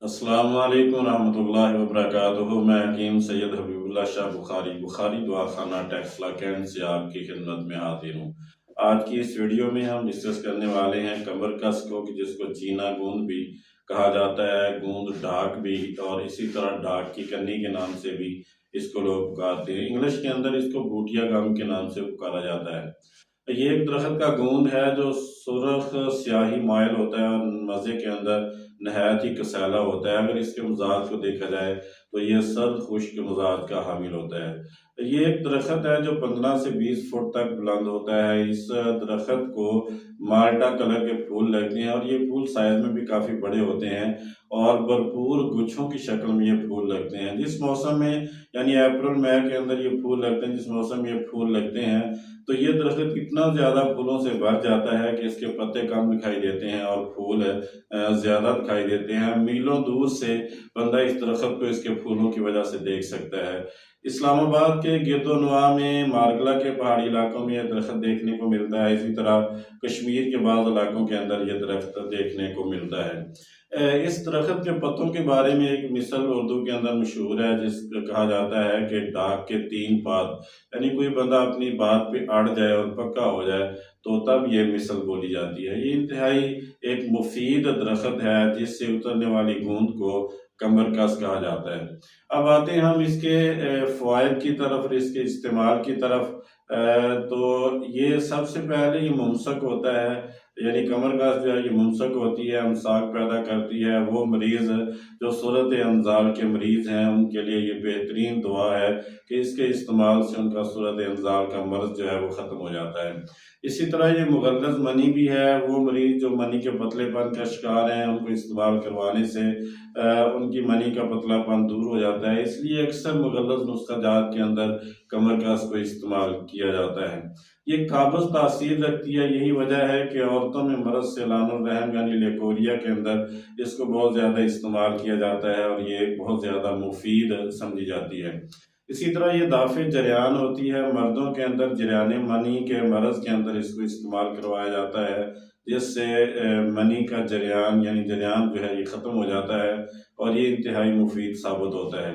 अस्सलाम वालेकुम रहमतुल्लाहि व बरकातुहू। मैं हकीम सैयद हबीबुल्लाह शाह बुखारी दुआ खाना टेक्सला कैंट से आपकी खिदमत में हाजिर हूँ। आज की इस वीडियो में हम डिस्कस करने वाले हैं कमर कस को, कि जिसको चीना गूंद भी कहा जाता है, गूंद ढाक भी, और इसी तरह ढाक की कन्नी के नाम से भी इसको लोग पुकारते हैं। इंग्लिश के अंदर इसको बूटिया गम के नाम से पुकारा जाता है। ये एक दरख्त का गूंद है जो सुर्ख स्याही माइल होता है और मज़े के अंदर नहायत ही कसैला होता है। अगर इसके मिजाज को देखा जाए तो ये सर्द खुश्क मिजाज का हामिल होता है। ये एक दरख्त है जो 15 से 20 फुट तक बुलंद होता है। इस दरख्त को माल्टा कलर के फूल लगते हैं और ये फूल साइज में भी काफ़ी बड़े होते हैं और भरपूर गुच्छों की शक्ल में ये फूल लगते हैं। जिस मौसम में यानी अप्रैल मई के अंदर ये फूल लगते हैं, जिस मौसम में ये फूल लगते हैं, तो ये दरख्त इतना ज़्यादा फूलों से भर जाता है कि इसके पत्ते कम दिखाई देते हैं और फूल ज़्यादा दिखाई देते हैं। मीलों दूर से बंदा इस दरख्त को इसके फूलों की वजह से देख सकता है। इस्लामाबाद के गिरदोनवा में, मारगला के पहाड़ी इलाकों में यह दरख्त देखने को मिलता है। इसी तरह कश्मीर के बाद इलाकों के अंदर यह दरख्त देखने को मिलता है। इस दरख्त के पत्तों के बारे में एक मिसल उर्दू के अंदर मशहूर है, जिसको कहा जाता है कि डाक के 3 पात, यानी कोई बंदा अपनी बात पे अड़ जाए और पक्का हो जाए तो तब ये मिसल बोली जाती है। ये इंतहाई एक मुफीद दरख्त है जिससे उतरने वाली गूंद को कमर कस कहा जाता है। अब आते हैं हम इसके फ़वाइद की तरफ और इसके इस्तेमाल की तरफ। तो ये सबसे पहले ये मुमसक होता है, यानी कमर कस जो है ये मुमसक होती है, अमसाक पैदा करती है। वो मरीज़ जो सूरत अंजाल के मरीज़ हैं उनके लिए ये बेहतरीन दुआ है कि इसके इस्तेमाल से उनका सूरत अंजाल का मर्ज़ जो है वो ख़त्म हो जाता है। इसी तरह ये मुगल्लज़ मनी भी है। वो मरीज़ जो मनी के पतलेपन का शिकार हैं, उनको इस्तेमाल करवाने से उनकी मनी का पतलापन दूर हो जाता है। इसलिए अक्सर मुगल्लज़ नुस्खा जात के अंदर कमर कस को इस्तेमाल किया जाता है। ये काबज़ तासीर रखती है। यही वजह है कि औरतों में मरज़ सैलानुर रहम यानी लेकोरिया के अंदर इसको बहुत ज़्यादा इस्तेमाल किया जाता है और ये बहुत ज़्यादा मुफीद समझी जाती है। इसी तरह ये दाफ़े जरियान होती है। मर्दों के अंदर जरियान मनी के मरज़ के अंदर इसको इस्तेमाल करवाया जाता है, जिससे मनी का जरियान यानी जरियान जो है ये ख़त्म हो जाता है और ये इंतहाई मुफीद साबित होता है।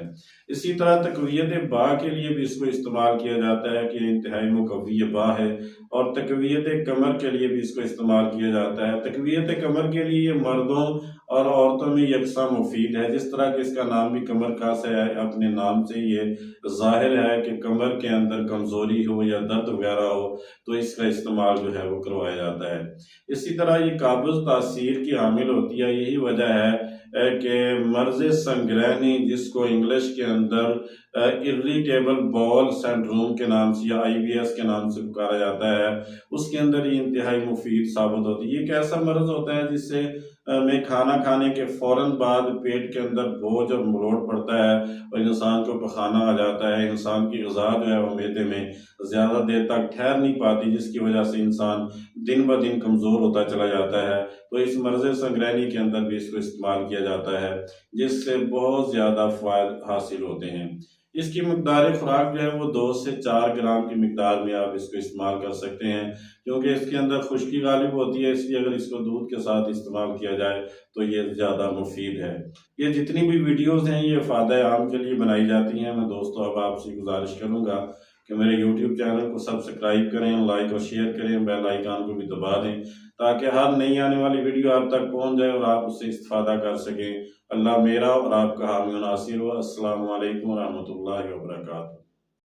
इसी तरह तक़वियत बा के लिए भी इसको इस्तेमाल किया जाता है कि इंतहाई मुक़व्वी बा है, और तक़वियत कमर के लिए भी इसको इस्तेमाल किया जाता है। तक़वियत कमर के लिए ये मर्दों और औरतों में यकसा मुफीद है। जिस तरह कि इसका नाम भी कमर कस है, अपने नाम से ये ज़ाहिर है कि कमर के अंदर कमज़ोरी हो या दर्द वगैरह हो तो इसका इस्तेमाल जो है वो करवाया जाता है। इसी तरह ये काबज़ तासीर की हामिल होती है। यही वजह है कि मर्ज़ संगरहनी, जिसको इंग्लिश के अंदर इरिटेबल बाउल सिंड्रोम के नाम से या IBS के नाम से पुकारा जाता है, उसके अंदर ये इंतहाई मुफीद साबित होती है। ये एक ऐसा मर्ज़ होता है जिससे में खाना खाने के फ़ौरन बाद पेट के अंदर बोझ और मरोड़ पड़ता है और इंसान को पखाना आ जाता है। इंसान की ग़िज़ा जो है वो मैदे में ज़्यादा देर तक ठहर नहीं पाती, जिसकी वजह से इंसान दिन ब दिन कमज़ोर होता चला जाता है। तो इस मर्ज़ संगरहनी के अंदर भी इसको इस्तेमाल किया जाता है, जिससे बहुत ज़्यादा फ़ायदे हासिल होते हैं। इसकी मकदार खुराक जो है वो 2 से 4 ग्राम की मिकदार में आप इसको इस्तेमाल कर सकते हैं, क्योंकि इसके अंदर खुश्की गालिब होती है। इसलिए अगर इसको दूध के साथ इस्तेमाल किया जाए तो ये ज़्यादा मुफीद है। ये जितनी भी वीडियोज़ हैं ये फ़ायदा आम के लिए बनाई जाती हैं। मैं दोस्तों अब आपसे गुजारिश करूँगा कि मेरे YouTube चैनल को सब्सक्राइब करें, लाइक और शेयर करें, बेल आइकन को भी दबा दें, ताकि हर नई आने वाली वीडियो आप तक पहुँच जाए और आप उससे इस्तिफ़ादा कर सकें। अल्लाह मेरा और आपका हामी व नासिर हो। अस्सलामु अलैकुम व रहमतुल्लाहि व बरकातुहू।